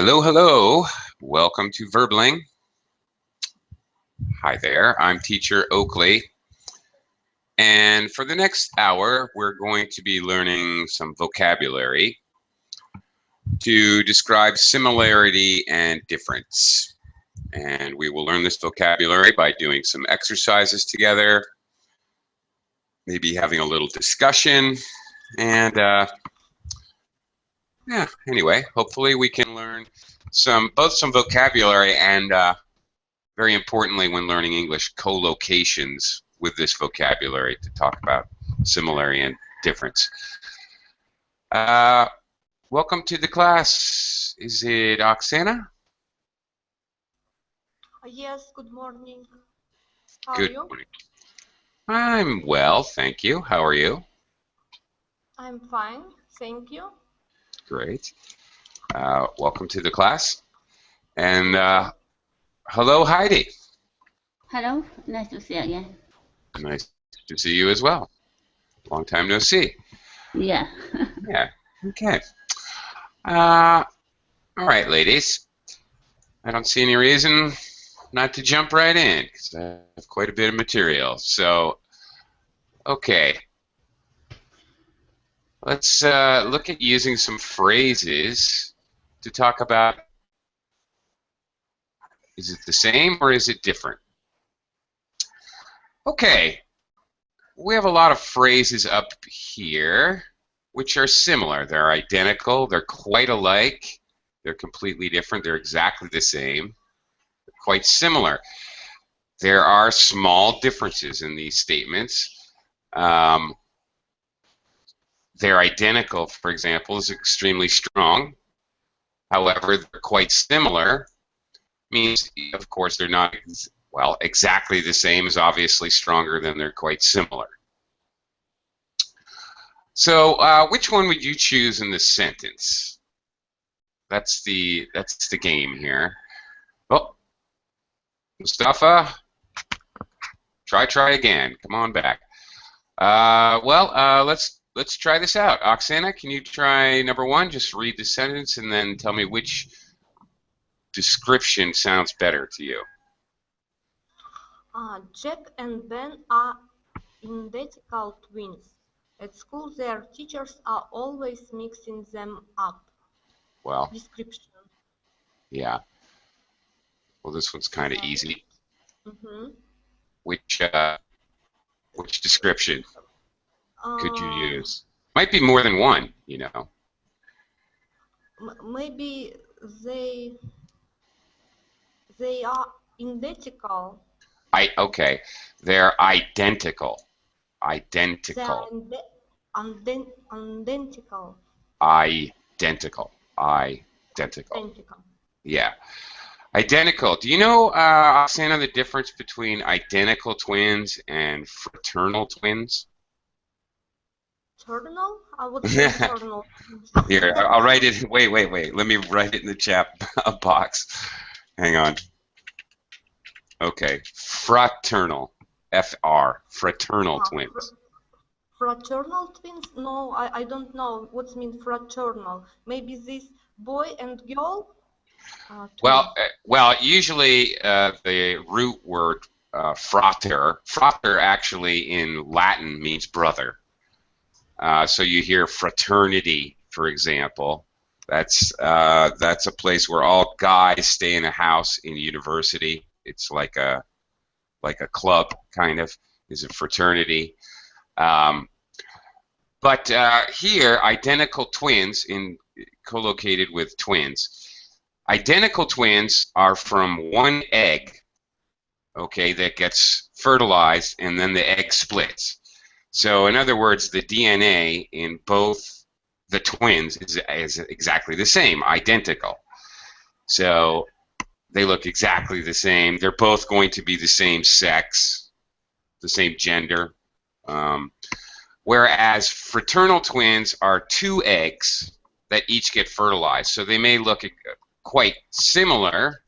Hello, hello. Welcome to Verbling. Hi there. I'm teacher Oakley. And for the next hour, we're going to be learning some vocabulary to describe similarity and difference. And we will learn this vocabulary by doing some exercises together, maybe having a little discussion. And yeah, anyway, hopefully we can learn both some vocabulary and very importantly, when learning English, collocations with this vocabulary to talk about similarity and difference. Welcome to the class. Is it Oksana? Yes, good morning. How Good are you? morning. I'm well, thank you. How are you? I'm fine, thank you. Great. Welcome to the class. And hello, Heidi. Hello, nice to see you again. Nice to see you as well. Long time no see. Yeah. Yeah, okay. All right, ladies. I don't see any reason not to jump right in because I have quite a bit of material. So, okay. Let's look at using some phrases to talk about, is it the same or is it different? Okay. We have a lot of phrases up here which are similar. They're identical. They're quite alike. They're completely different. They're exactly the same. They're quite similar. There are small differences in these statements. They're identical, for example, is extremely strong. However, they're quite similar. Means, of course, they're not, well, exactly the same is obviously stronger than they're quite similar. So, which one would you choose in this sentence? That's the game here. Oh, Mustafa, try again. Come on back. Let's try this out. Oksana, can you try number one? Just read the sentence and then tell me which description sounds better to you. Jack and Ben are identical twins. At school, their teachers are always mixing them up. Well, Description. yeah. Well, this one's kind of easy. Mm-hmm. Which description could you use? Might be more than one, you know. Maybe they are identical. Okay. They're identical. Identical. They are identical. Identical. Identical. Identical. Yeah. Identical. Do you know, Oksana, the difference between identical twins and fraternal twins? Fraternal? What's fraternal? Here, I'll write it. Wait. Let me write it in the chat box. Hang on. Okay. Fraternal. FR. Fraternal twins. Fraternal twins? No, I don't know what means fraternal. Maybe this boy and girl? Well, usually the root word frater. Frater actually in Latin means brother. So you hear fraternity, for example. That's a place where all guys stay in a house in university. It's like a club, kind of, is a fraternity. But here, identical twins co-located with twins. Identical twins are from one egg, okay, that gets fertilized and then the egg splits. So in other words, the DNA in both the twins is exactly the same, identical. So they look exactly the same. They're both going to be the same sex, the same gender. Whereas fraternal twins are two eggs that each get fertilized. So they may look quite similar.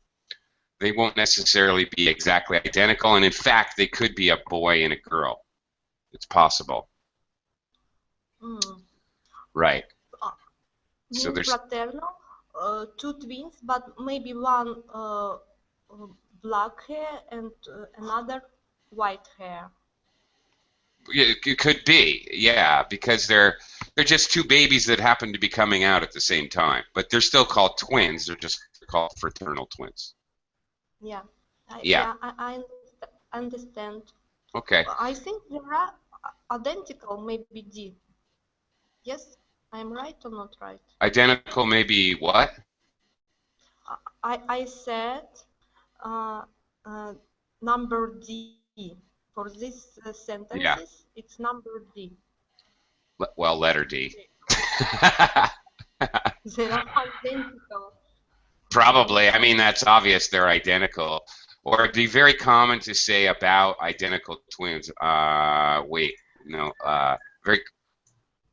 They won't necessarily be exactly identical, and in fact, they could be a boy and a girl. It's possible. Right. So there's fraternal. two twins, but maybe one black hair and another white hair. It could be, yeah, because they're just two babies that happen to be coming out at the same time, but they're still called twins. They're just called fraternal twins. Yeah, Yeah. I understand. Okay. I think they are identical, maybe D. Yes, I'm right or not right? Identical, maybe what? I said uh, number D. For these Yeah. sentences, it's number D. Well, letter D. They are identical. Probably. I mean, that's obvious. They're identical. Or it'd be very common to say about identical twins. Wait, no. Very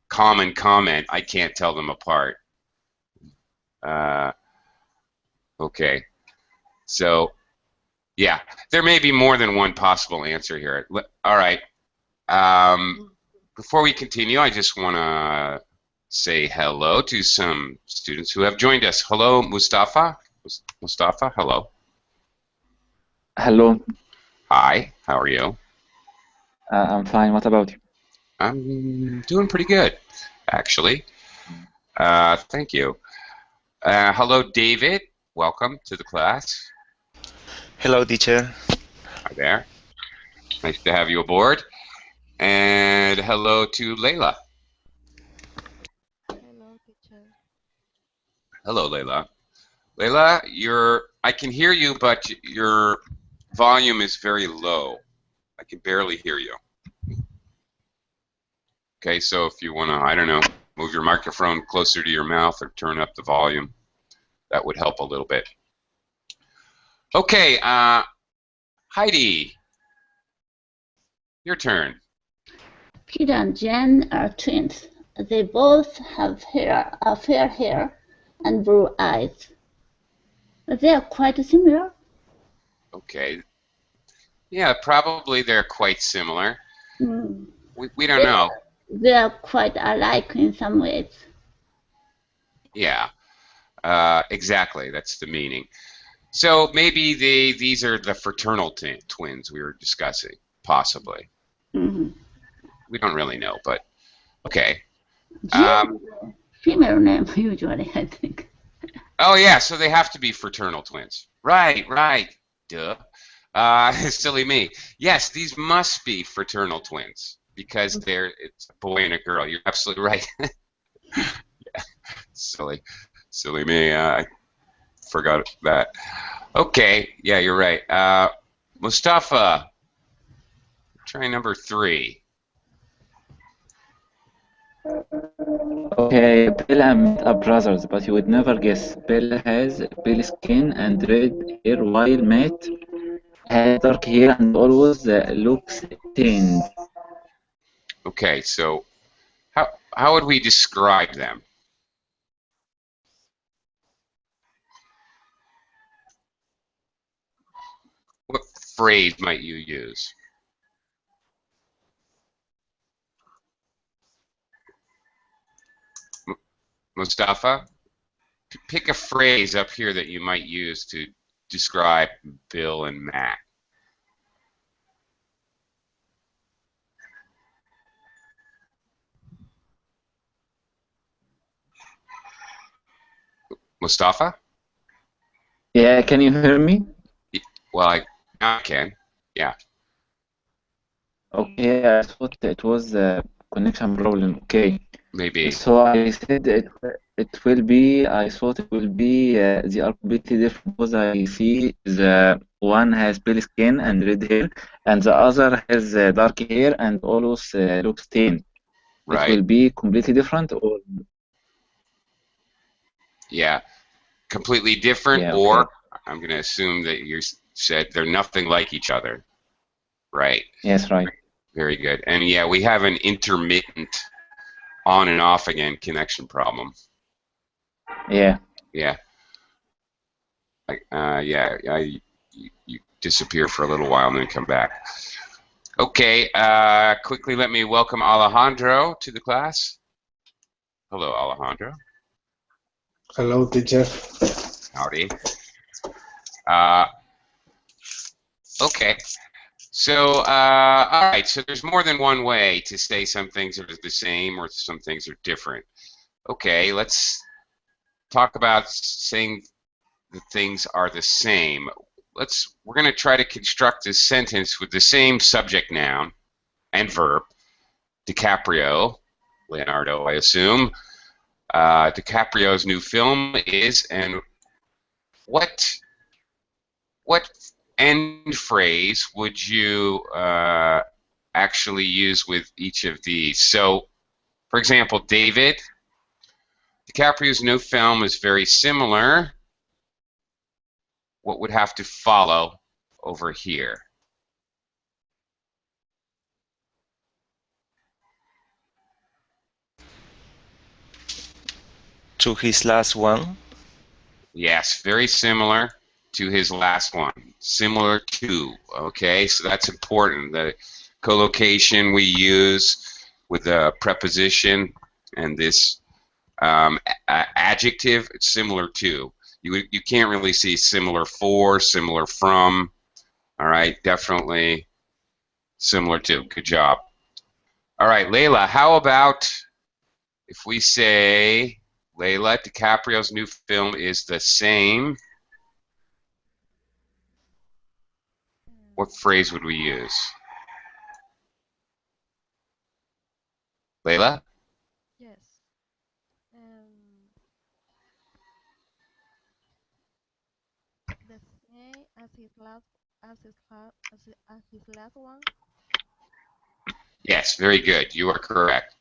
common comment. I can't tell them apart. Okay. So, yeah, there may be more than one possible answer here. All right. Before we continue, I just want to say hello to some students who have joined us. Hello, Mustafa. Mustafa, hello. Hello, Hi, how are you? I'm fine. What about you? I'm doing pretty good, actually. Thank you. Hello, David. Welcome to the class. Hello, teacher. Hi there. Nice to have you aboard. And hello to Layla. Hello, teacher. Hello, Layla. Layla, I can hear you, but your volume is very low. I can barely hear you. Okay, so if you want to, I don't know, move your microphone closer to your mouth or turn up the volume, that would help a little bit. Okay, Heidi, your turn. Peter and Jen are twins. They both have fair hair and blue eyes. They are quite similar. Okay. Yeah, probably they're quite similar. Mm. We don't know. They are quite alike in some ways. Yeah, exactly. That's the meaning. So maybe these are the fraternal twins we were discussing, possibly. Mm-hmm. We don't really know, but okay. Jen is a female name usually, I think. Oh yeah, so they have to be fraternal twins. Right, right. Duh. Silly me. Yes, these must be fraternal twins because it's a boy and a girl. You're absolutely right. Yeah. Silly me. I forgot that. Okay, yeah, you're right. Mustafa, try number 3. Okay, Bill and Matt are brothers, but you would never guess. Bill has pale skin and red hair, while Matt has dark hair and always looks tanned. Okay, so how would we describe them? What phrase might you use? Mustafa, pick a phrase up here that you might use to describe Bill and Matt. Mustafa? Yeah, can you hear me? Well, now I can. Yeah. Okay, I thought it was a connection problem. Okay, Maybe. so I said it will be. I thought it will be. They are completely different because I see the one has pale skin and red hair, and the other has dark hair and always looks thin. It Right. will be completely different, or Yeah. Completely different, yeah, or okay, I'm going to assume that you said they're nothing like each other. Right. yes, right, Very good. And yeah, we have an intermittent on and off again connection problem. yeah. Yeah. You disappear for a little while and then come back. Okay, quickly let me welcome Alejandro to the class. Hello, Alejandro. Hello, teacher. Howdy. Okay. So, all right. So there's more than one way to say some things are the same or some things are different. Okay, let's talk about saying that things are the same. We're going to try to construct a sentence with the same subject noun and verb. DiCaprio, Leonardo, I assume. DiCaprio's new film is, and what end phrase would you actually use with each of these? So, for example, David, DiCaprio's new film is very similar. What would have to follow over here? To his last one. Yes, very similar to his last one. Similar to, okay? So that's important. The collocation we use with the preposition and this adjective, it's similar to. You can't really see similar for, similar from. All right, definitely similar to. Good job. All right, Layla, how about if we say, Layla, DiCaprio's new film is the same. What phrase would we use? Layla? Yes. The same as his last as his last one. Yes, very good. You are correct.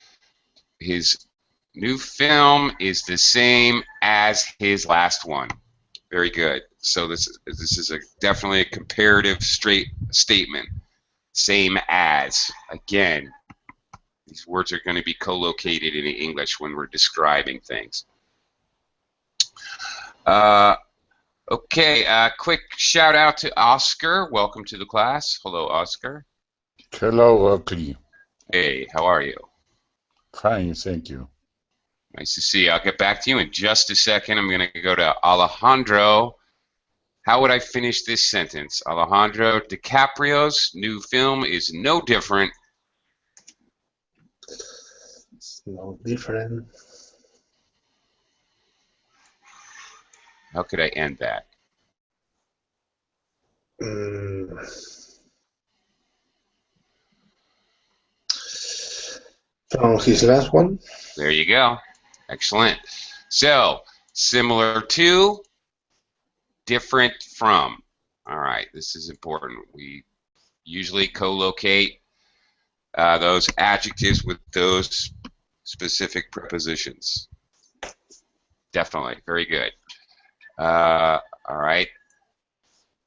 His new film is the same as his last one. Very good. So this is definitely a comparative statement. Same as. Again, these words are going to be co-located in English when we're describing things. Okay, quick shout out to Oscar. Welcome to the class. Hello, Oscar. Hello, Oakley. Hey, how are you? Fine, thank you. Nice to see you. I'll get back to you in just a second. I'm going to go to Alejandro. How would I finish this sentence? Alejandro, DiCaprio's new film is no different. It's no different. How could I end that? From his last one? There you go. Excellent. So, similar to, different from. All right, this is important. We usually co-locate those adjectives with those specific prepositions. Definitely. Very good. All right.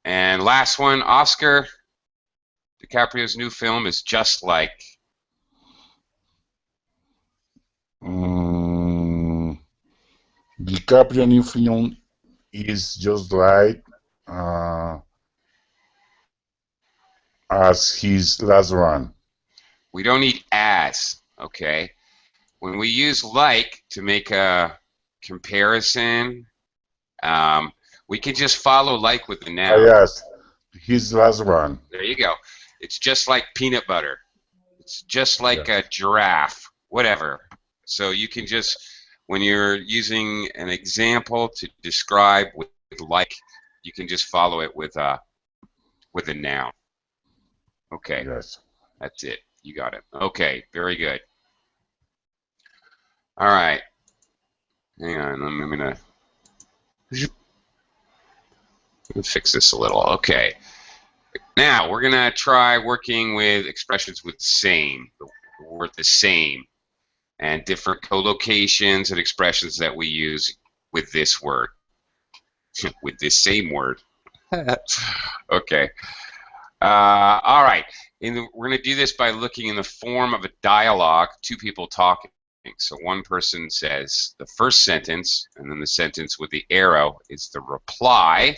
And last one, Oscar. DiCaprio's new film is just like. DiCaprio new film is just like as his last one. We don't need as, okay? When we use like to make a comparison, we can just follow like with the noun. Yes, his last one. There you go. It's just like peanut butter. It's just like a giraffe, whatever. So you can just, when you're using an example to describe with like, you can just follow it with a noun. Okay. Yes. That's it. You got it. Okay, very good. All right. Hang on, I'm gonna fix this a little. Okay. Now we're gonna try working with expressions with same, the word the same, and different co-locations and expressions that we use with this word, with this same word. Okay. All right. We're going to do this by looking in the form of a dialogue, two people talking. So one person says the first sentence, and then the sentence with the arrow is the reply.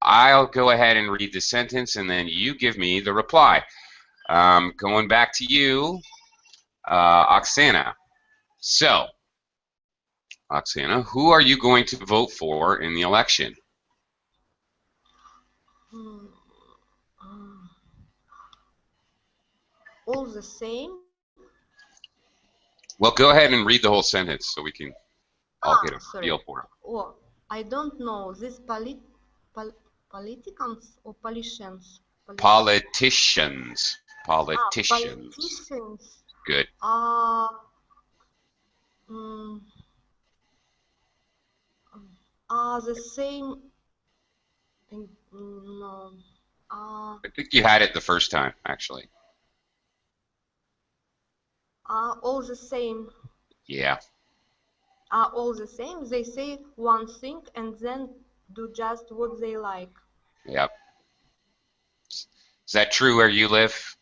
I'll go ahead and read the sentence, and then you give me the reply. Going back to you, Oksana. So, Oksana, who are you going to vote for in the election? All the same. Well, go ahead and read the whole sentence so we can all get a Sorry. feel for it. Oh, I don't know. These politicians or politicians? Politicians. Politicians. Politicians Good. mm, are the same. No. I think you had it the first time, actually. Are all the same. Yeah. Are all the same. They say one thing and then do just what they like. Yep. Is that true where you live,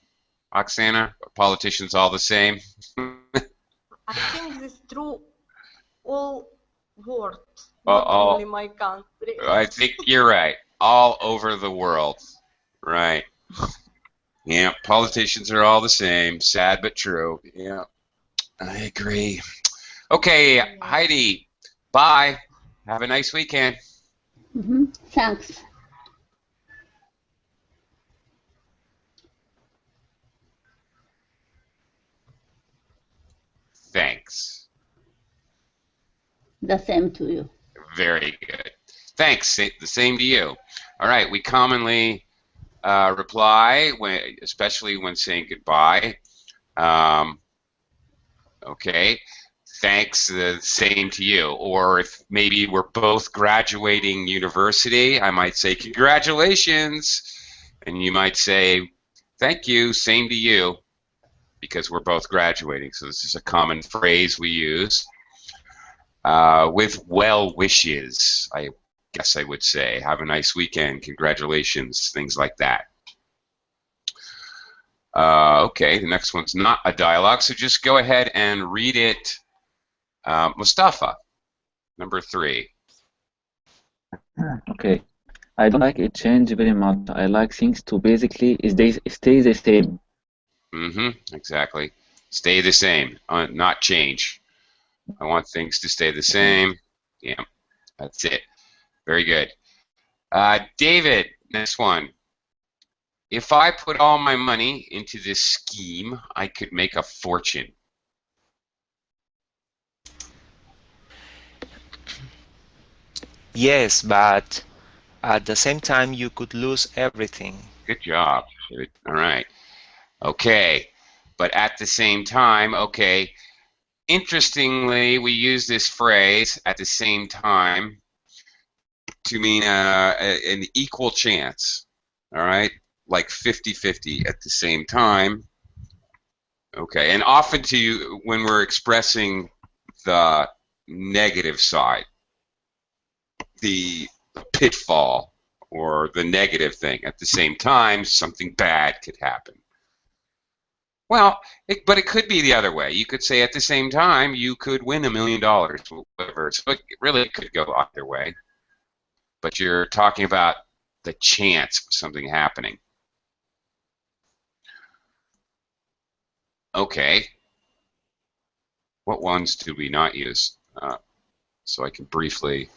Oksana? Are politicians all the same? I think this true all world, not all, only my country. I think you're right. All over the world. Right. Yeah, politicians are all the same. Sad but true. Yeah, I agree. Okay, Heidi, bye. Have a nice weekend. Thanks. Thanks. The same to you. Very good. Thanks. The same to you. All right. We commonly reply, especially when saying goodbye. Okay. Thanks. The same to you. Or if maybe we're both graduating university, I might say congratulations, and you might say thank you. Same to you, because we're both graduating. So this is a common phrase we use. With well wishes, I guess I would say. Have a nice weekend, congratulations, things like that. Okay, the next one's not a dialogue, so just go ahead and read it. Mustafa, number 3. Okay. I don't like it change very much. I like things to basically stay the same. Exactly. Stay the same, not change. I want things to stay the same. Yeah, that's it. Very good. David, next one. If I put all my money into this scheme, I could make a fortune. Yes, but at the same time, you could lose everything. Good job, David. All right. Okay. But at the same time, okay. Interestingly, we use this phrase at the same time to mean an equal chance. All right. Like 50-50 at the same time. Okay. And often when we're expressing the negative side, the pitfall or the negative thing. At the same time, something bad could happen. Well, but it could be the other way. You could say at the same time, you could win $1 million, whatever. So it really could go either way. But you're talking about the chance of something happening. Okay. What ones did we not use? So I can briefly.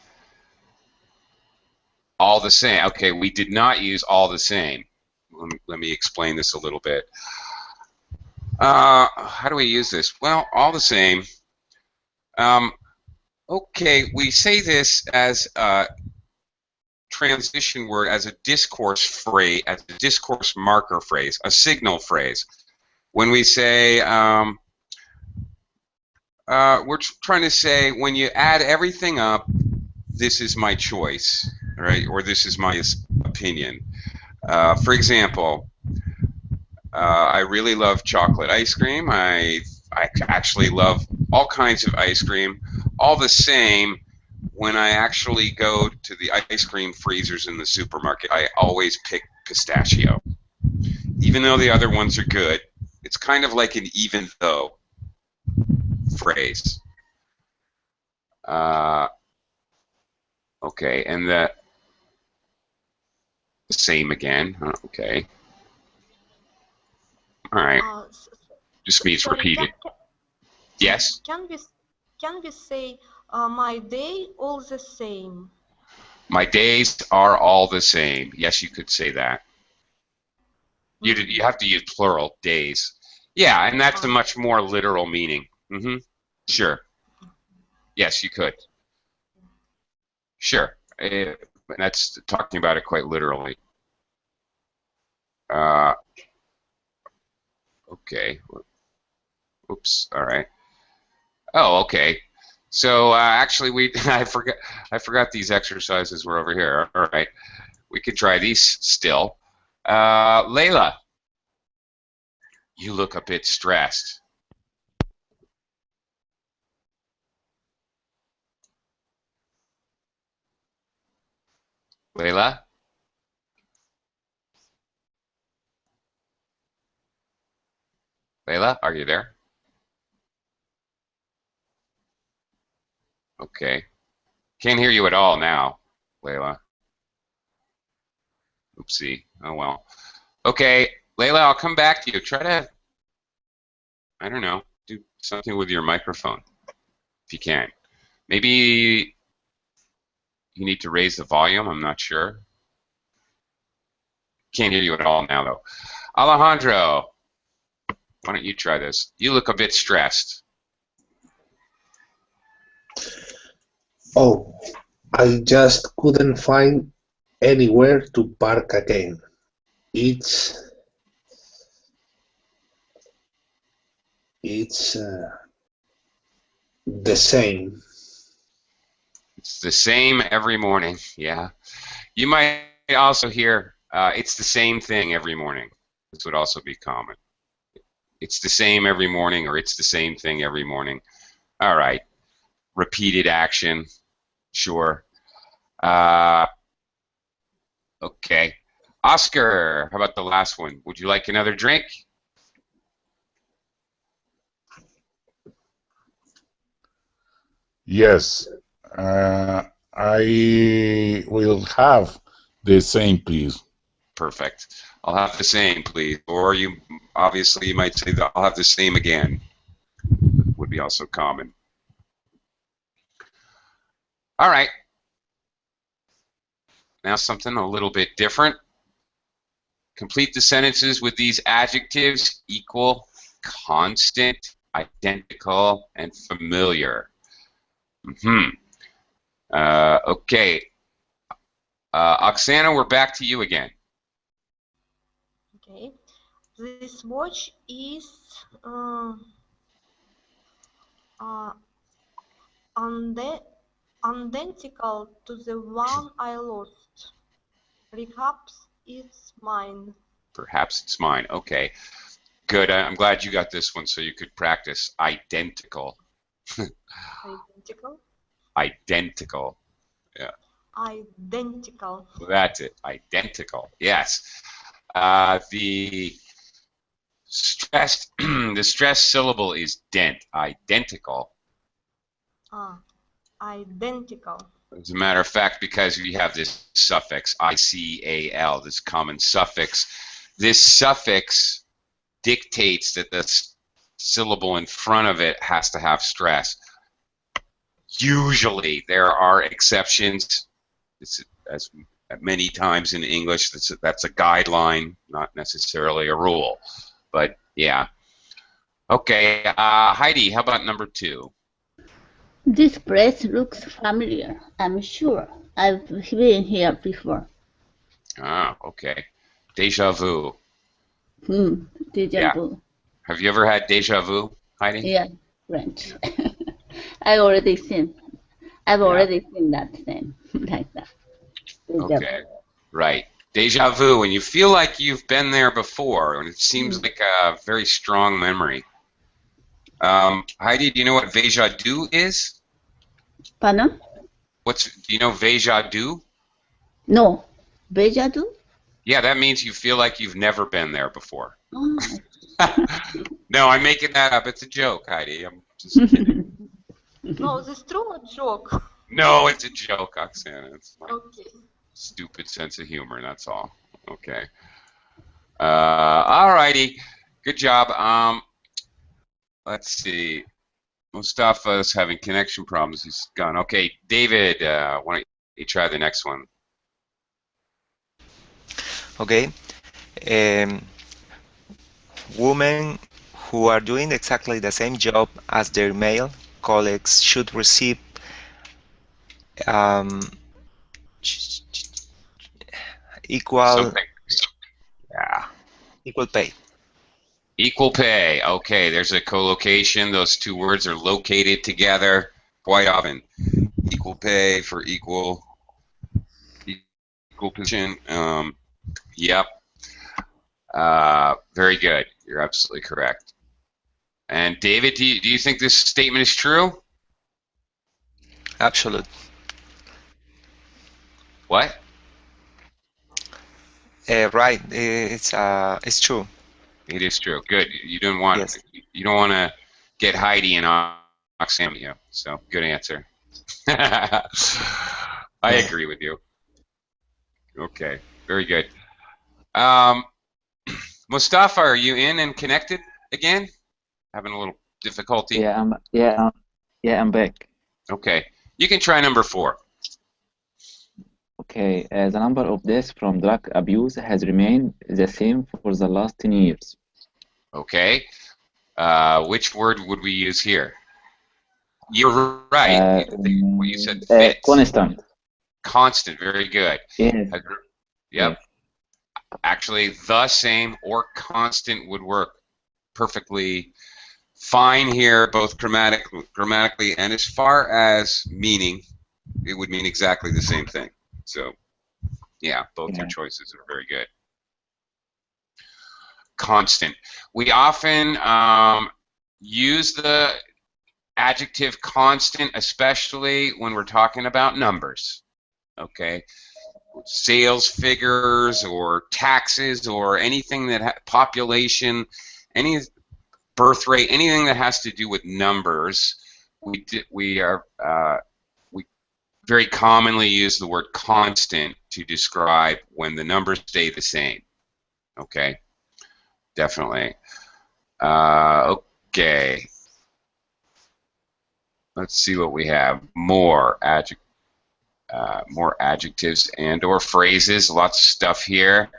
All the same. Okay, we did not use all the same. Let me explain this a little bit. How do we use this? Well, all the same. Okay, we say this as a transition word, as a discourse phrase, as a discourse marker phrase, a signal phrase. When we say, we're trying to say, when you add everything up, this is my choice, right? Or this is my opinion. For example, I really love chocolate ice cream. I actually love all kinds of ice cream. All the same, when I actually go to the ice cream freezers in the supermarket, I always pick pistachio. Even though the other ones are good, it's kind of like an even though phrase. Okay, and the same again. Okay. All right. Just means Sorry, repeat it. Yes? Can we say My day all the same. My days are all the same. Yes, you could say that. You have to use plural, days. Yeah, and that's a much more literal meaning. Sure. Yes, you could. Sure. That's talking about it quite literally. Okay. Oops. All right. Oh, okay. So actually, I forgot these exercises were over here. All right. We could try these still. Layla, you look a bit stressed. Layla? Layla, are you there? Okay. Can't hear you at all now, Layla. Oopsie. Oh well. Okay, Layla, I'll come back to you. Try to, I don't know, do something with your microphone if you can. Maybe you need to raise the volume. I'm not sure. Can't hear you at all now, though. Alejandro, why don't you try this? You look a bit stressed. Oh, I just couldn't find anywhere to park again. It's the same. It's the same every morning. Yeah. You might also hear it's the same thing every morning. This would also be common. It's the same every morning, or it's the same thing every morning. All right. Repeated action. Sure. Okay. Oscar, how about the last one? Would you like another drink? Yes. I will have the same, please. Perfect. I'll have the same, please. Or you might say that I'll have the same again. Would be also common. All right. Now something a little bit different. Complete the sentences with these adjectives: equal, constant, identical, and familiar. Okay. Oksana, we're back to you again. Okay. This watch is identical to the one I lost. Perhaps it's mine. Perhaps it's mine. Okay. Good. I'm glad you got this one so you could practice. Identical. Identical? Identical. Yeah. Identical. That's it. Identical. Yes. The stressed the stressed syllable is dent. Identical. Identical. As a matter of fact, because we have this suffix ical, this common suffix, this suffix dictates that the syllable in front of it has to have stress. Usually, there are exceptions. It's, as many times in English, that's a guideline, not necessarily a rule. But yeah. Okay, Heidi, how about number 2? This place looks familiar. I'm sure I've been here before. Okay. Deja vu. Deja Yeah. vu. Have you ever had deja vu, Heidi? Yeah, French. I've already seen that thing like that. Deja Okay. Right. Deja vu, when you feel like you've been there before, and it seems like a very strong memory. Heidi, do you know what déjà vu is? Pardon? Do you know déjà vu? No. Deja vu? Yeah, that means you feel like you've never been there before. Oh. No, I'm making that up. It's a joke, Heidi. I'm just kidding. No, this is true a joke. No, it's a joke, Oksana. It's my Okay. stupid sense of humor, that's all. Okay. All righty. Good job. Let's see. Mustafa's having connection problems. He's gone. Okay, David, why don't you try the next one? Okay. Um, Women who are doing exactly the same job as their male colleagues should receive um, equal Something. Yeah. equal pay. Equal pay. Okay, there's a co-location. Those two words are located together quite often. Equal pay for equal position. Yep. Very good. You're absolutely correct. And David, do you think this statement is true? Absolute. What? Right. It's true. It is true. Good. Yes. You don't want to get Heidi and Oxamia. So good answer. I Yeah. agree with you. Okay. Very good. Um, Mustafa, are you in and connected again? Having a little difficulty? I'm back. Okay. You can try number 4. Okay, the number of deaths from drug abuse has remained the same for the last 10 years. Okay. Which word would we use here? You're right. What you said fits. Constant. Constant. Very good. Yes, Yep. yes, Actually, the same or constant would work perfectly fine here, both grammatically and as far as meaning, it would mean exactly the same thing. So, yeah, both your yeah, choices are very good. Constant. We often use the adjective constant, especially when we're talking about numbers. Okay, sales figures or taxes or anything that population, any birth rate, anything that has to do with numbers. We very commonly use the word constant to describe when the numbers stay the same. Okay, definitely. Okay. Let's see what we have. More adjectives and/or phrases. Lots of stuff here.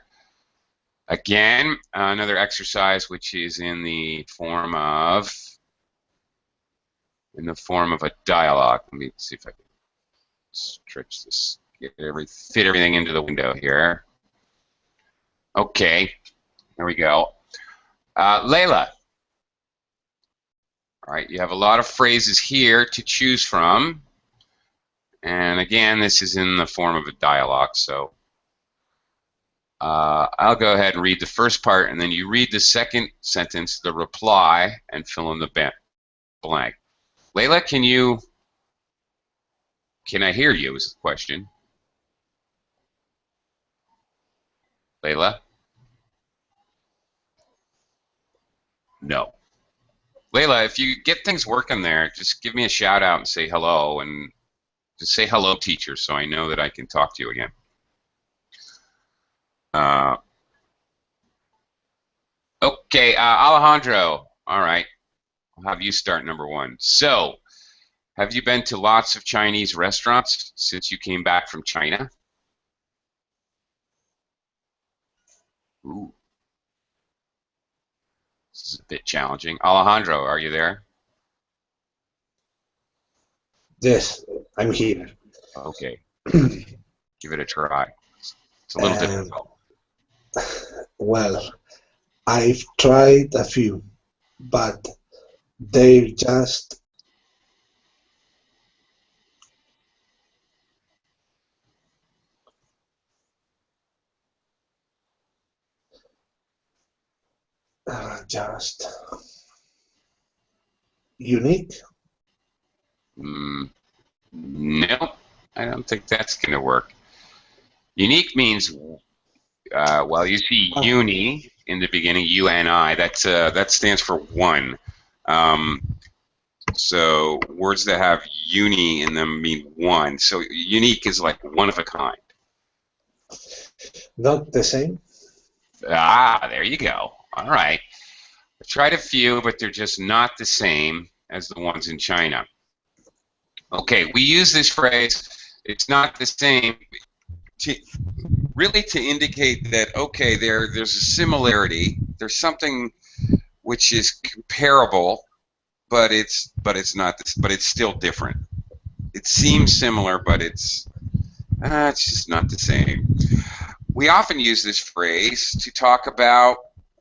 Again, another exercise which is in the form of a dialogue. Let me see if I can stretch this, fit everything into the window here. Okay, there we go. Layla. All right, you have a lot of phrases here to choose from. And again, this is in the form of a dialogue, so I'll go ahead and read the first part, and then you read the second sentence, the reply, and fill in the blank. Layla, can I hear you is the question. Layla? No. Layla, if you get things working there, just give me a shout out and say hello, and just say hello, teacher, so I know that I can talk to you again. Okay, Alejandro. All right, I'll have you start number 1. So, have you been to lots of Chinese restaurants since you came back from China? Ooh, this is a bit challenging. Alejandro, are you there? Yes, I'm here. Okay, give it a try. It's a little Um, difficult. well, I've tried a few, but they're just just unique. No, I don't think that's going to work. Unique means, well, you see Ah, uni in the beginning, UNI. That stands for one. Um, so words that have uni in them mean one. So unique is like one of a kind. not the same. Ah, there you go. All right. I tried a few, but they're just not the same. as the ones in China. Okay, we use this phrase, it's not the same, really to indicate that, okay, there's a similarity, there's something which is comparable, but it's not this, but it's still different. It seems similar, but it's just not the same. We often use this phrase to talk about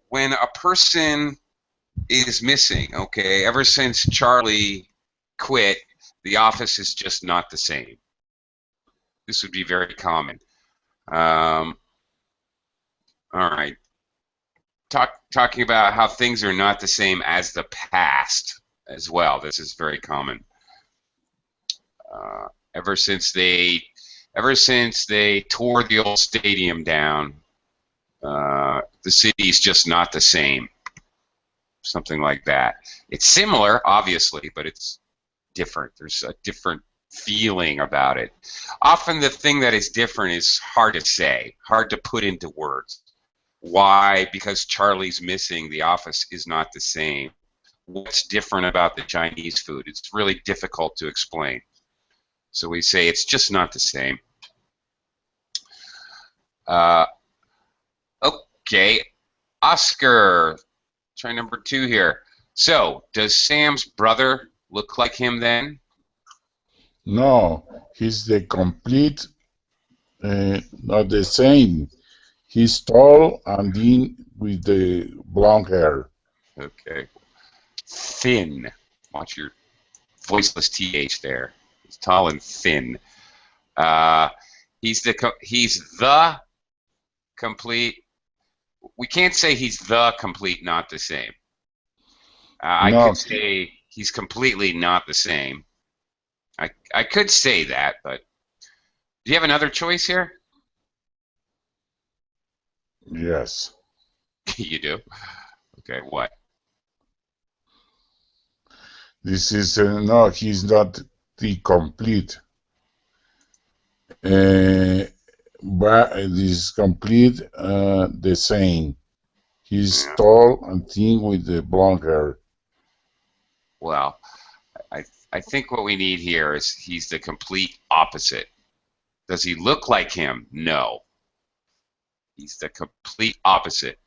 when a person is missing. Okay, ever since Charlie quit, the office is just not the same. This would be very common. All right. Talking about how things are not the same as the past as well. This is very common. Ever since they tore the old stadium down, the city's just not the same. Something like that. It's similar, obviously, but it's different. There's a different feeling about it. Often the thing that is different is hard to say, hard to put into words. Why? Because Charlie's missing, the office is not the same. What's different about the Chinese food? It's really difficult to explain. So we say it's just not the same. Okay, Oscar, try number 2 here. So, does Sam's brother look like him then? No, he's the complete, not the same. He's tall and thin with the blonde hair. Okay. Thin. Watch your voiceless TH there. He's tall and thin. He's the complete. We can't say he's the complete not the same. I No, could say he's completely not the same. I could say that, but do you have another choice here? yes. You do? Okay, what? This is, no, he's not the complete. But this is complete, the same. He's Yeah. tall and thin with the blonde hair. Well, I think what we need here is he's the complete opposite. Does he look like him? No. He's the complete opposite.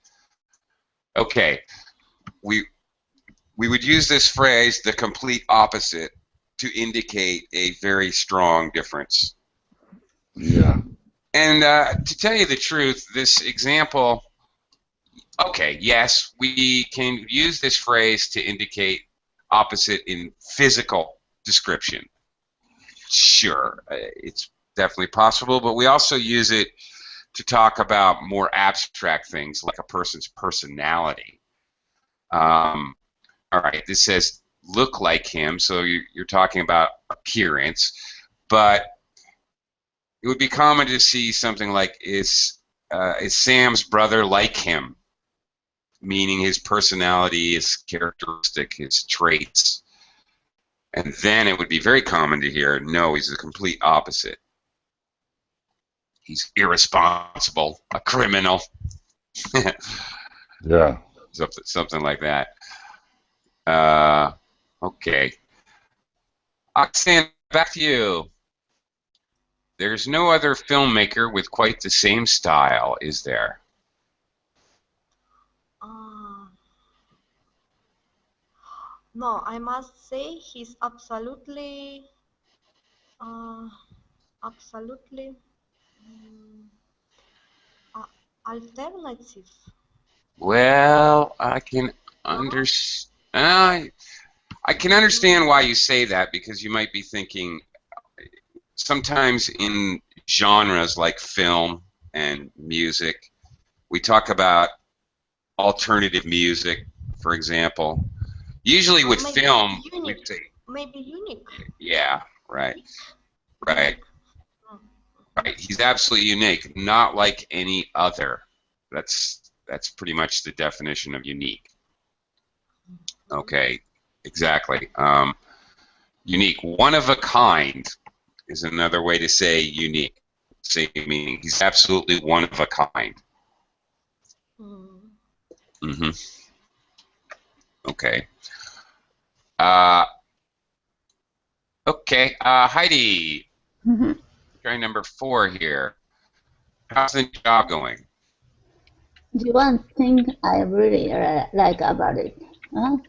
Okay, we would use this phrase, the complete opposite, to indicate a very strong difference. Yeah. And to tell you the truth, this example, okay, yes, we can use this phrase to indicate opposite in physical description. Sure, it's definitely possible, but we also use it to talk about more abstract things like a person's personality. All right, this says look like him, so you're talking about appearance, but it would be common to see something like is Sam's brother like him, meaning his personality, his characteristic, his traits. And then it would be very common to hear, no, he's the complete opposite. He's irresponsible, a criminal. Yeah. Something like that. Okay. Oxan, back to you. There's no other filmmaker with quite the same style, is there? No, I must say he's absolutely absolutely alternative. Well, I can understand. I can understand why you say that, because you might be thinking sometimes in genres like film and music, we talk about alternative music, for example. Usually with Maybe film, we unique. say, Maybe unique. yeah, right, right, Unique. right. He's absolutely unique, not like any other. That's pretty much the definition of unique. Okay, exactly. Unique, one of a kind is another way to say unique. Same meaning. He's absolutely one of a kind. Mm-hmm. Okay. Okay, Heidi, Mhm. try number 4 here. How's the job going? The one thing I really like about it. No,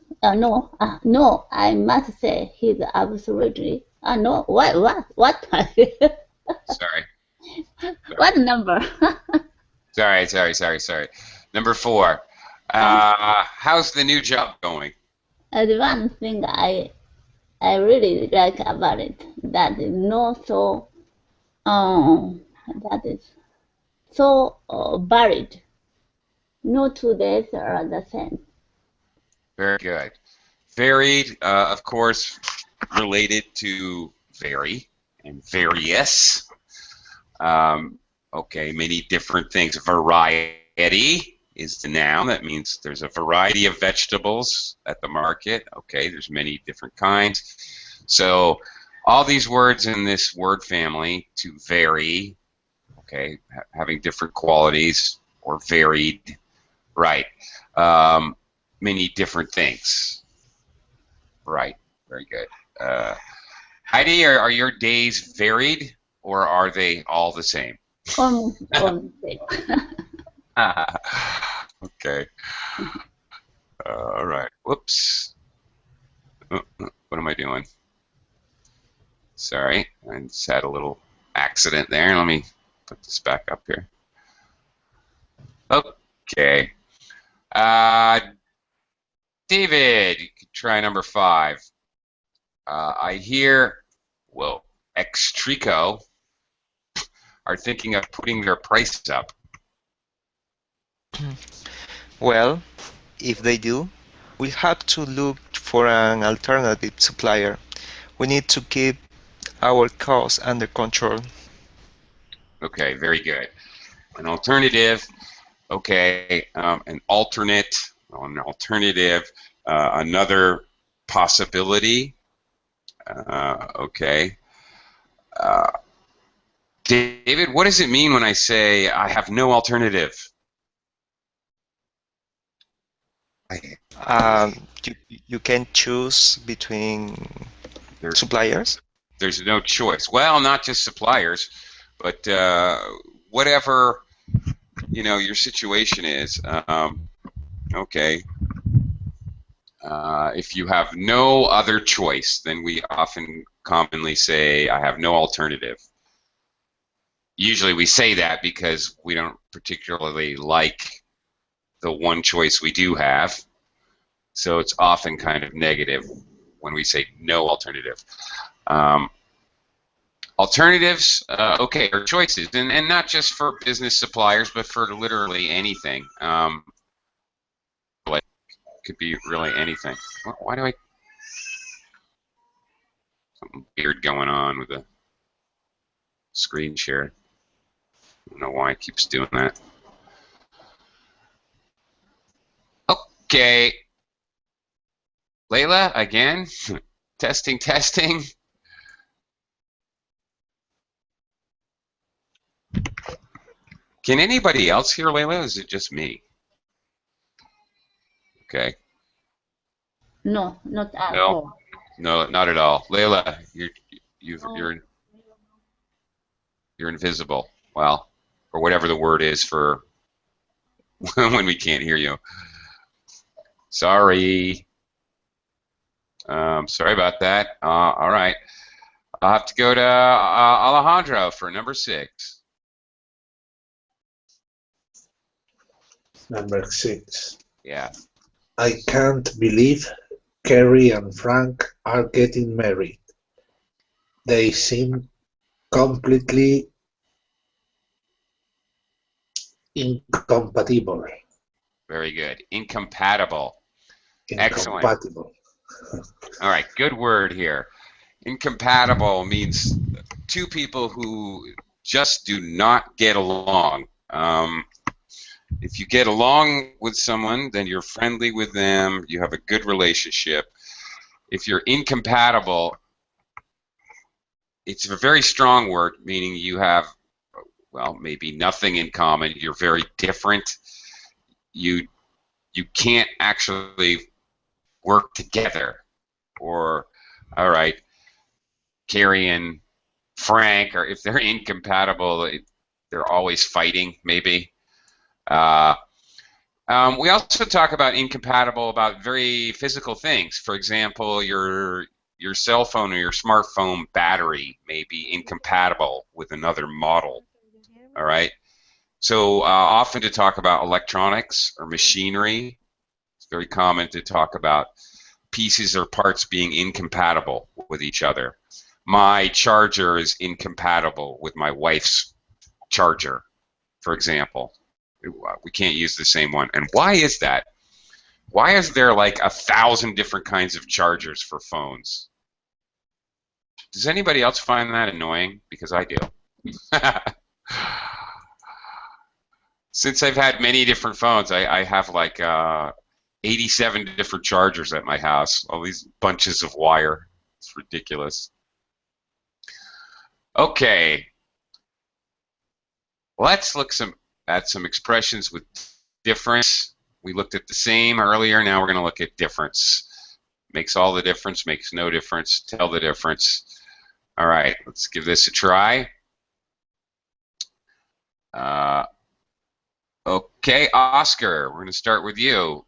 I must say he's absolutely. No, what? Sorry. What number? Sorry. Number 4. How's the new job going? The one thing I really like about it that is not so that is so varied. No 2 days are the same. Very good. Varied, of course, related to vary and various. Okay, many different things. Variety is the noun. That means there's a variety of vegetables at the market. Okay, there's many different kinds. So all these words in this word family, to vary, okay, having different qualities or varied, right. Many different things. Right, very good. Heidi, are your days varied or are they all the same? Almost all the same. Okay. All right. Whoops. What am I doing? Sorry, I just had a little accident there. Let me put this back up here. Okay. David, you can try number 5. I hear, well, Extrico are thinking of putting their prices up. Well, if they do, we have to look for an alternative supplier. We need to keep our costs under control. Okay, very good. An alternative, okay, an alternate, an alternative, another possibility, okay. David, what does it mean when I say I have no alternative? You can choose between There's, suppliers. there's no choice. Well, not just suppliers, but whatever your situation is. Okay. If you have no other choice, then we often commonly say, I have no alternative. Usually we say that because we don't particularly like the one choice we do have. So it's often kind of negative when we say no alternative. Alternatives, okay, are choices, and not just for business suppliers, but for literally anything. Like, could be really anything. Why do I... Something weird going on with the screen share. I don't know why it keeps doing that. Okay. Layla, again. Testing. Can anybody else hear Layla? Or is it just me? Okay. No, not at No. all. No, not at all. Layla, Oh, you're invisible. Well, or whatever the word is for when we can't hear you. Sorry. Sorry about that. All right. I'll have to go to Alejandro for number 6. Number 6. Yeah. I can't believe Kerry and Frank are getting married. They seem completely incompatible. Very good. Incompatible. Excellent. Incompatible. All right. Good word here. Incompatible means two people who just do not get along. If you get along with someone, then you're friendly with them, you have a good relationship. If you're incompatible, it's a very strong word, meaning you have, well, maybe nothing in common. You're very different. You can't actually work together or, all right, Carrie and Frank, or if they're incompatible, they're always fighting, maybe. We also talk about incompatible about very physical things. For example, your cell phone or your smartphone battery may be incompatible with another model. Can you hear me? All right. So often to talk about electronics or machinery, it's very common to talk about pieces or parts being incompatible with each other. My charger is incompatible with my wife's charger, for example. We can't use the same one. And why is that? Why is there like 1,000 different kinds of chargers for phones? Does anybody else find that annoying? Because I do. Since I've had many different phones, I have like 87 different chargers at my house. All these bunches of wire. It's ridiculous. Okay, let's look at some expressions with difference. We looked at the same earlier. Now we're going to look at difference. Makes all the difference, makes no difference, tell the difference. All right, let's give this a try. Okay, Oscar, we're going to start with you.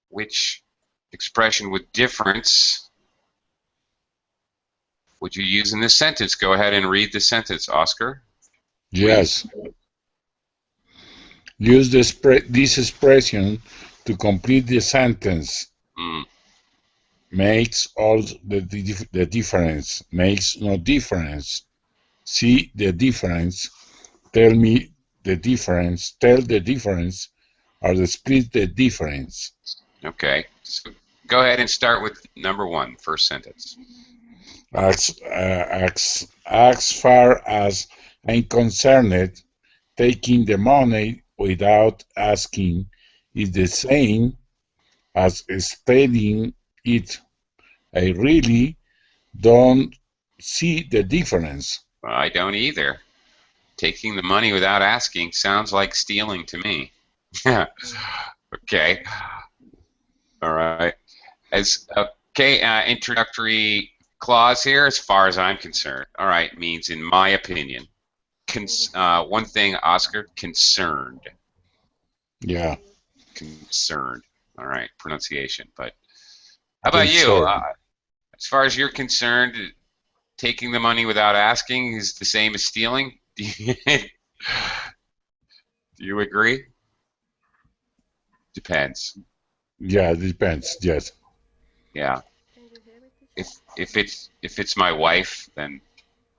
Which expression with difference would you use in this sentence? Go ahead and read the sentence, Oscar. Yes. Use this expression to complete the sentence. Makes all the difference. Makes no difference. See the difference. Tell me the difference. Tell the difference. Or the split the difference. Okay. So go ahead and start with number one, first sentence. As far as I'm concerned, taking the money without asking is the same as spending it. I really don't see the difference. I don't either. Taking the money without asking sounds like stealing to me. Okay. All right. Introductory clause here, as far as I'm concerned. All right, means in my opinion. One thing, Oscar, concerned. Yeah. Concerned. All right, pronunciation. But how about you? As far as you're concerned, taking the money without asking is the same as stealing? Do you agree? Depends. Yeah, it depends. Yes. Yeah. Can you hear me, teacher? If it's my wife, then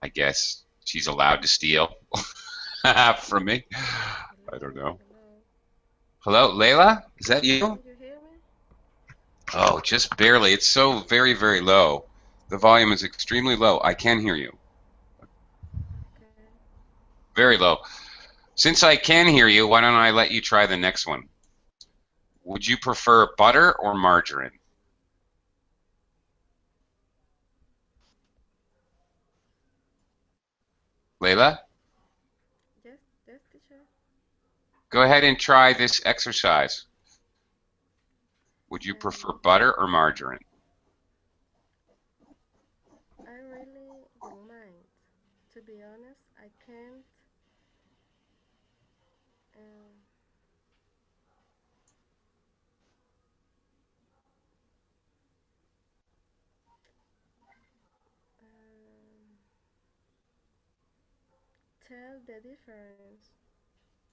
I guess she's allowed to steal from me. I don't know. Hello, Layla? Is that you? Can you hear me? Oh, just barely. It's so very, very low. The volume is extremely low. I can hear you. Okay. Very low. Since I can hear you, why don't I let you try the next one? Would you prefer butter or margarine? Layla? Yes, yes, teacher. Go ahead and try this exercise. Would you prefer butter or margarine? I really don't mind. To be honest, I can't. Um, um, tell the difference.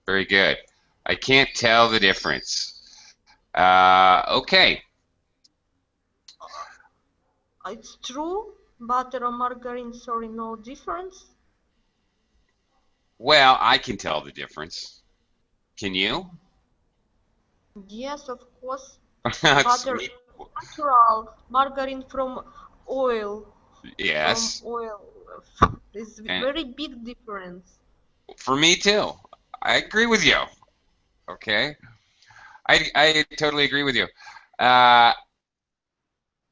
Very good. I can't tell the difference. Okay. It's true. Butter or margarine, sorry, no difference. Well, I can tell the difference. Can you? Yes, of course. That's Butter me. natural, margarine from oil. Yes. From oil. It's And very big difference. for me too. I agree with you. Okay. I totally agree with you. Uh,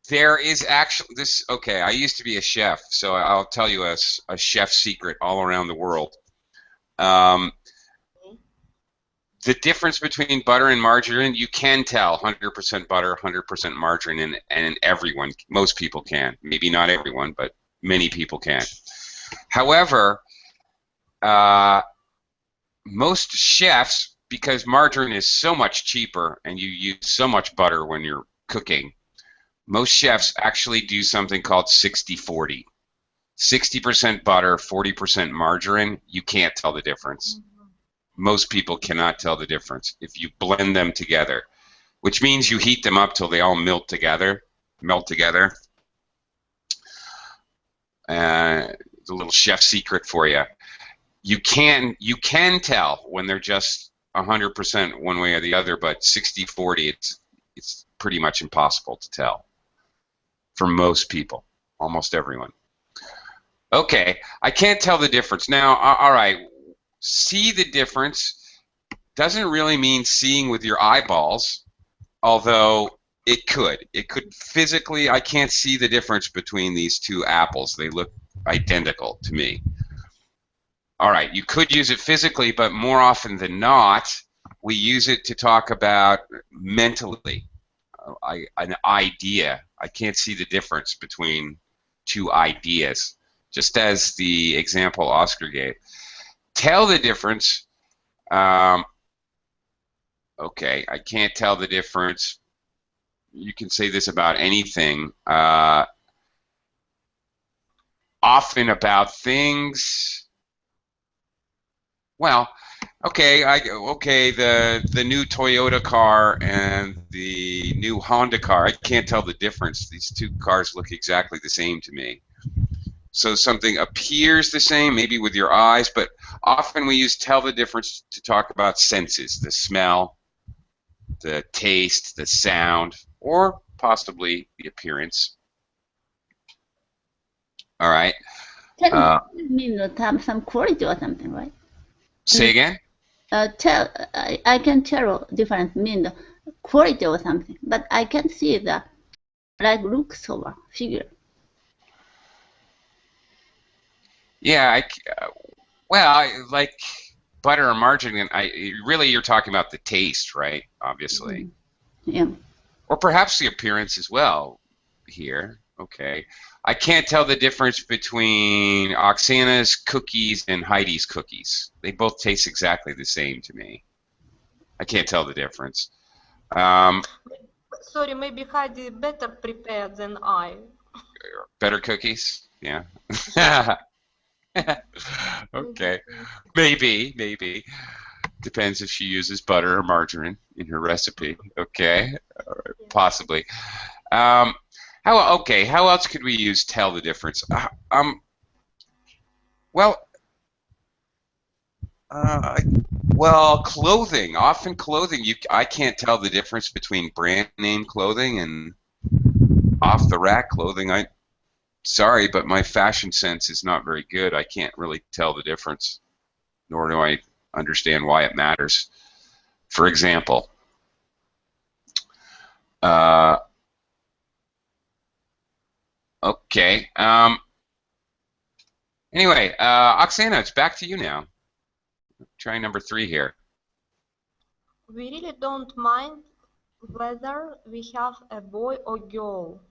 there is actually this. Okay, I used to be a chef, so I'll tell you a chef secret all around the world. Um, the difference between butter and margarine, you can tell 100% butter, 100% margarine, and everyone, most people can. Maybe not everyone, but many people can. However, most chefs, because margarine is so much cheaper and you use so much butter when you're cooking, most chefs actually do something called 60-40. 60% butter, 40% margarine. You can't tell the difference. Most people cannot tell the difference if you blend them together, which means you heat them up till they all melt together. The little chef secret for you. You can tell when they're just 100% one way or the other, but 60-40, it's pretty much impossible to tell for most people, almost everyone. Okay, I can't tell the difference. Now, all right, see the difference doesn't really mean seeing with your eyeballs, although it could. It could physically, I can't see the difference between these two apples. They look identical to me. All right, you could use it physically, but more often than not, we use it to talk about mentally, an idea. I can't see the difference between two ideas, just as the example Oscar gave. Tell the difference. Okay, I can't tell the difference. You can say this about anything. Often about things. Well, okay, the new Toyota car and the new Honda car, I can't tell the difference. These two cars look exactly the same to me. So something appears the same, maybe with your eyes, but often we use tell the difference to talk about senses, the smell, the taste, the sound, or possibly the appearance. All right. Tell means to have some quality or something, right? Say again? Tell I can tell difference mean quality or something, but I can see the like looks or figure. Yeah, like butter or margarine. Really you're talking about the taste, right? Obviously, Yeah. or perhaps the appearance as well. Here, okay. I can't tell the difference between Oksana's cookies and Heidi's cookies. They both taste exactly the same to me. I can't tell the difference. Sorry, maybe Heidi better prepared than I. Better cookies? Yeah. Okay. Maybe. Depends if she uses butter or margarine in her recipe. Okay. Possibly. How else could we use tell the difference? Well, clothing. Often clothing, I can't tell the difference between brand name clothing and off the rack clothing. Sorry, but my fashion sense is not very good. I can't really tell the difference, nor do I understand why it matters. For example, okay. Anyway, Oksana, it's back to you now. Try number 3 here. We really don't mind whether we have a boy or girl.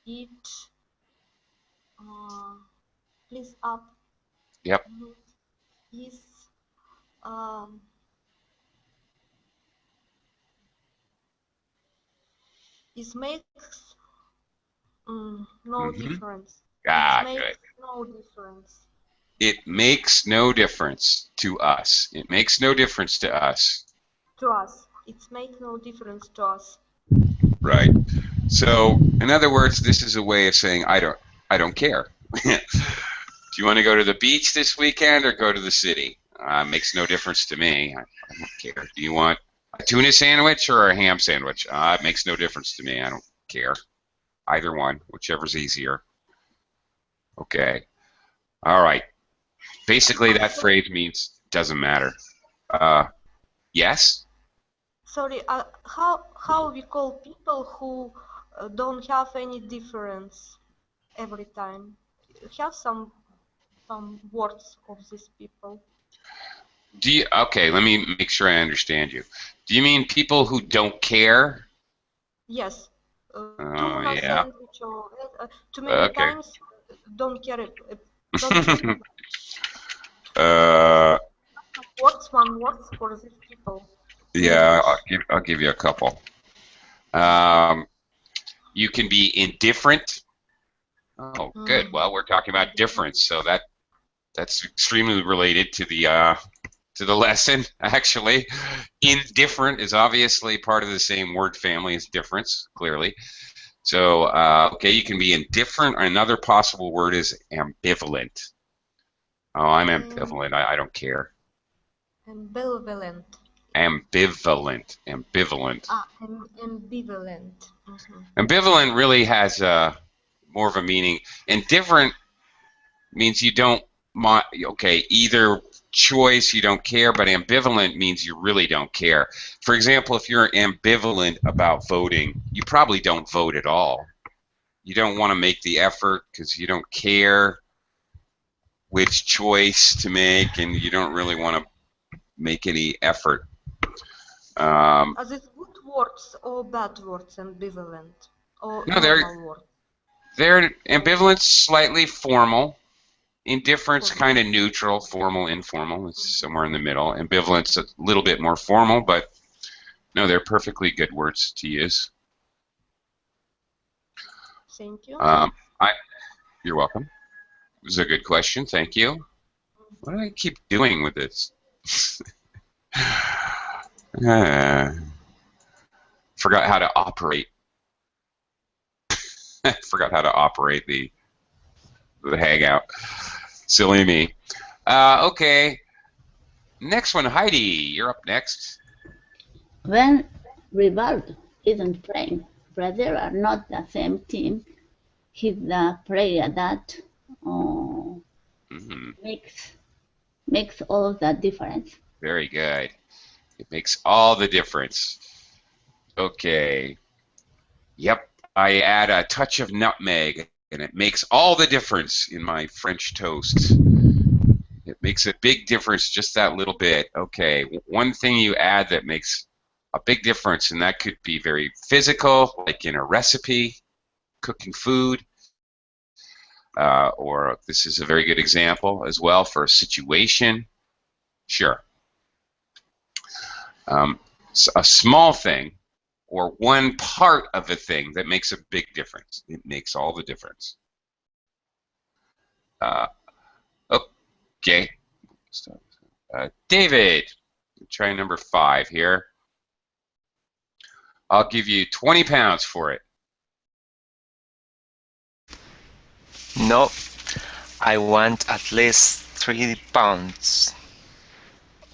It please up. Yep. Is um, makes no difference. It makes no difference. It makes no difference to us. It makes no difference to us. To us. It makes no difference to us. Right. So, in other words, this is a way of saying I don't care. Do you want to go to the beach this weekend or go to the city? Makes no difference to me. I don't care. Do you want a tuna sandwich or a ham sandwich? It makes no difference to me. I don't care. Either one, whichever's easier. Okay. All right. Basically, that phrase means doesn't matter. Yes? Sorry, how we call people who don't have any difference every time? Have some words of these people. Okay, let me make sure I understand you. Do you mean people who don't care? Yes. Oh, Tuna yeah. sandwich or too many Okay. times don't care. Don't care. uh, One words for these people in yeah, English. I'll give you a couple. Um, you can be indifferent. Oh, good. Well, we're talking about difference, so that's extremely related to the lesson. Actually, indifferent is obviously part of the same word family as difference, clearly. So, okay, you can be indifferent. Another possible word is ambivalent. Oh, I'm ambivalent. I don't care. Ambivalent. Ambivalent. Ambivalent. Ambivalent. Ambivalent really has more of a meaning. Indifferent means you don't, okay, either choice you don't care, but ambivalent means you really don't care. For example, if you're ambivalent about voting, you probably don't vote at all. You don't want to make the effort because you don't care which choice to make, and you don't really want to make any effort. Are these good words or bad words, ambivalent? Or No, normal words? they're ambivalent, slightly formal. Indifference, kind of neutral. Formal, informal. It's somewhere in the middle. Ambivalence, a little bit more formal, but no, they're perfectly good words to use. Thank you. You're welcome. It was a good question. Thank you. What do I keep doing with this? Forgot how to operate. Forgot how to operate the Hangout. Silly me. Okay. Next one, Heidi. You're up next. When Rivaldo isn't playing, Brazil are not the same team. He's the player that makes all the difference. Very good. It makes all the difference. Okay. Yep. I add a touch of nutmeg, and it makes all the difference in my French toast. It makes a big difference, just that little bit. Okay. One thing you add that makes a big difference, and that could be very physical, like in a recipe, cooking food, or this is a very good example as well for a situation. Sure. A small thing or one part of a thing that makes a big difference. It makes all the difference. Okay. David, try number 5 here. I'll give you 20 pounds for it. No, I want at least 3 pounds.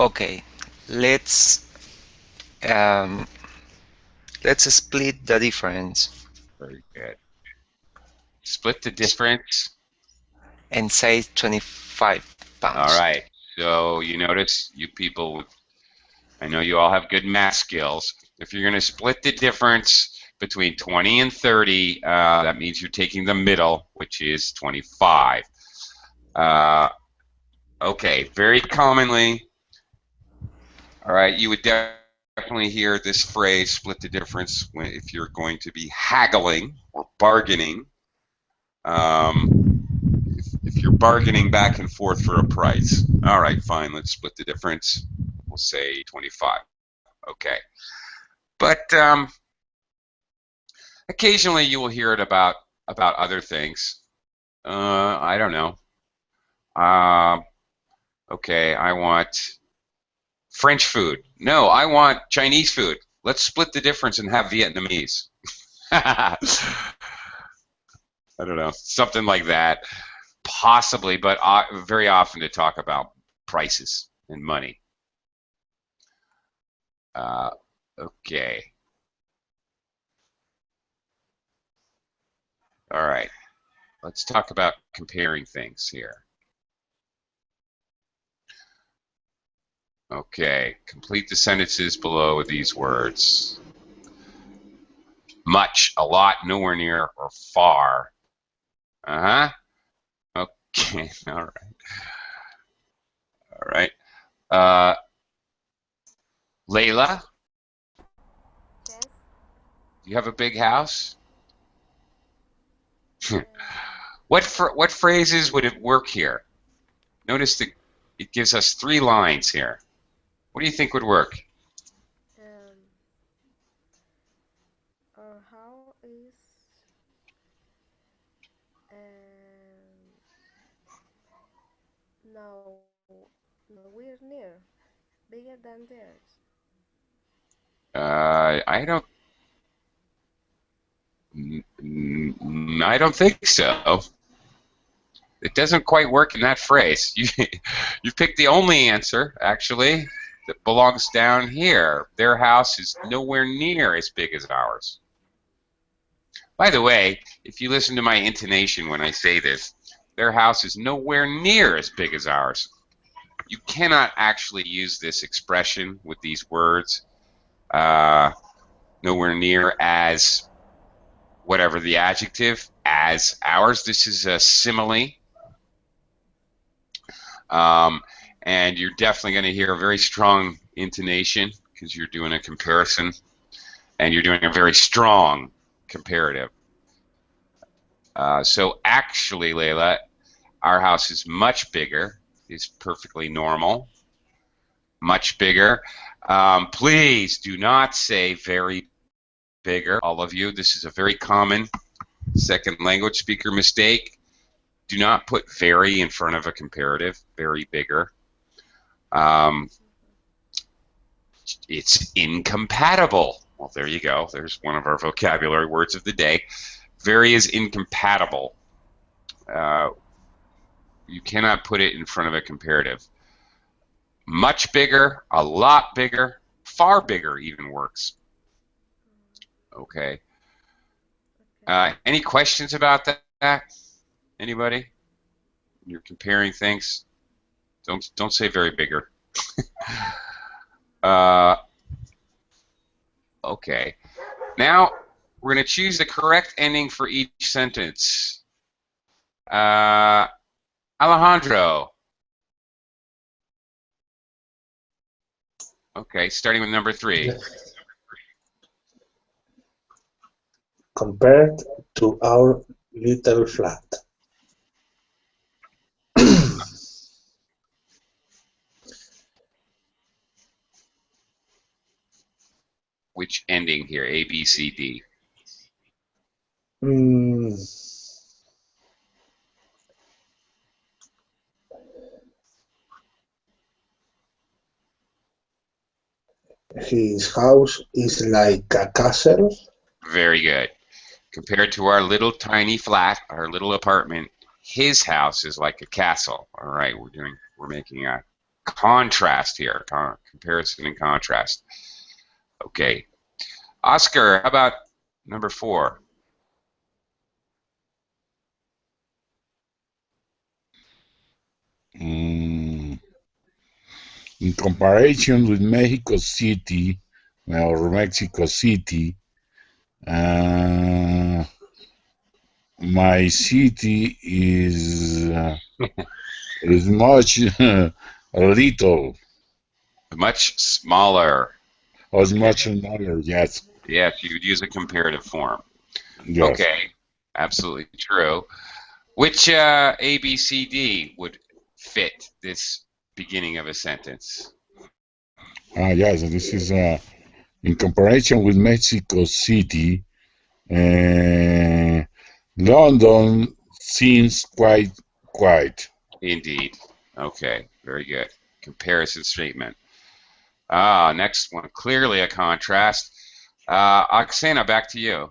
Okay, let's um, let's split the difference Very good. Split the difference. and say 25 pounds. All right. So you notice, you people, I know you all have good math skills. If you're going to split the difference between 20 and 30, that means you're taking the middle, which is 25. Okay, very commonly, all right, you would definitely hear this phrase, split the difference, if you're going to be haggling or bargaining. If you're bargaining back and forth for a price. All right, fine, let's split the difference. We'll say 25. Okay. But occasionally you will hear it about other things. I don't know. Okay, I want French food. No, I want Chinese food. Let's split the difference and have Vietnamese. I don't know, something like that, possibly, but very often to talk about prices and money. Okay. All right. Let's talk about comparing things here. Okay. Complete the sentences below with these words. Much, a lot, nowhere near, or far. Uh-huh. Okay. All right. All right. Layla, Yes. do you have a big house? Uh, What phrases would it work here? Notice that it gives us 3 lines here. What do you think would work? um, our house is no, nowhere near bigger than theirs. I don't think so. It doesn't quite work in that phrase. You picked the only answer, actually, that belongs down here. Their house is nowhere near as big as ours. By the way, if you listen to my intonation when I say this, their house is nowhere near as big as ours. You cannot actually use this expression with these words, nowhere near as whatever the adjective, as ours. This is a simile. Um, and you're definitely going to hear a very strong intonation because you're doing a comparison and you're doing a very strong comparative. So actually, Layla, our house is much bigger. It's perfectly normal. Much bigger. Please do not say very bigger, all of you. This is a very common second language speaker mistake. Do not put very in front of a comparative, very bigger. It's incompatible. Well, there you go. There's one of our vocabulary words of the day. Very is incompatible. You cannot put it in front of a comparative. Much bigger, a lot bigger, far bigger even works. Okay. Okay. Any questions about that? Anybody? You're comparing things. Don't say very bigger. Okay. Now we're going to choose the correct ending for each sentence. Alejandro. Okay, starting with number 3. Compared to our little flat. Which ending here? A, B, C, D. Mm, his house is like a castle. Very good. Compared to our little tiny flat, our little apartment, his house is like a castle. All right, we're making a contrast here, comparison and contrast. Okay. Oscar, how about number 4? In comparison with Mexico City or Mexico City, my city is much little. Much smaller. Or is much smaller. Yes. Yes, you would use a comparative form. Yes. Okay, absolutely true. Which A, B, C, D would fit this beginning of a sentence? Yes. This is in comparison with Mexico City. London seems quite quiet. Indeed. Okay, very good. Comparison statement. Next one. Clearly a contrast. Oksana, back to you.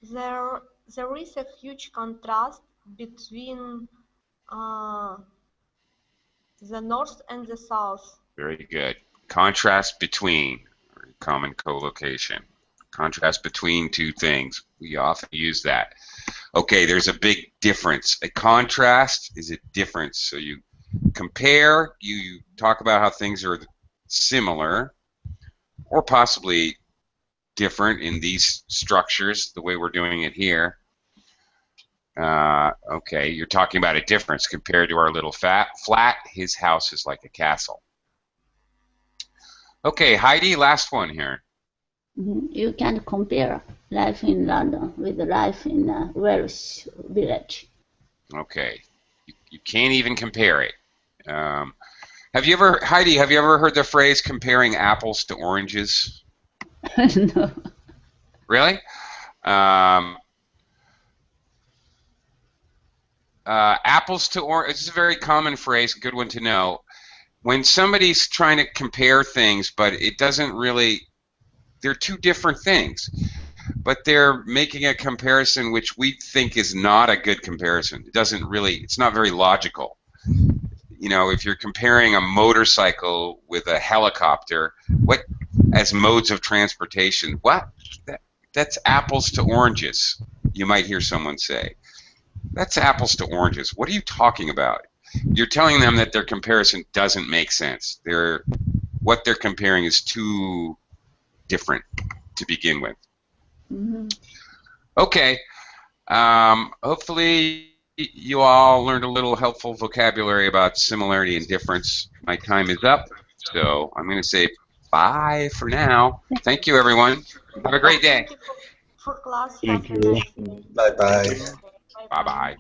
There is a huge contrast between the north and the south. Very good. Contrast between, common collocation. Contrast between two things. We often use that. Okay, there's a big difference. A contrast is a difference. So you compare, you talk about how things are similar or possibly different in these structures, the way we're doing it here. Okay, you're talking about a difference compared to our little flat. His house is like a castle. Okay, Heidi, last one here. You can't compare life in London with life in a Welsh village. Okay, you can't even compare it. Have you ever, Heidi, have you ever heard the phrase comparing apples to oranges? No. Really? Apples to oranges, this is a very common phrase, a good one to know. When somebody's trying to compare things, but it doesn't really, they're two different things, but they're making a comparison which we think is not a good comparison. It doesn't really, it's not very logical. You know, if you're comparing a motorcycle with a helicopter, what, as modes of transportation, what? That's apples to oranges, you might hear someone say. That's apples to oranges. What are you talking about? You're telling them that their comparison doesn't make sense. What they're comparing is too different to begin with. Okay. Hopefully you all learned a little helpful vocabulary about similarity and difference. My time is up, so I'm going to say bye for now. Thank you, everyone. Have a great day. Thank you for class. Thank Have a you. nice day. Bye bye. Bye-bye.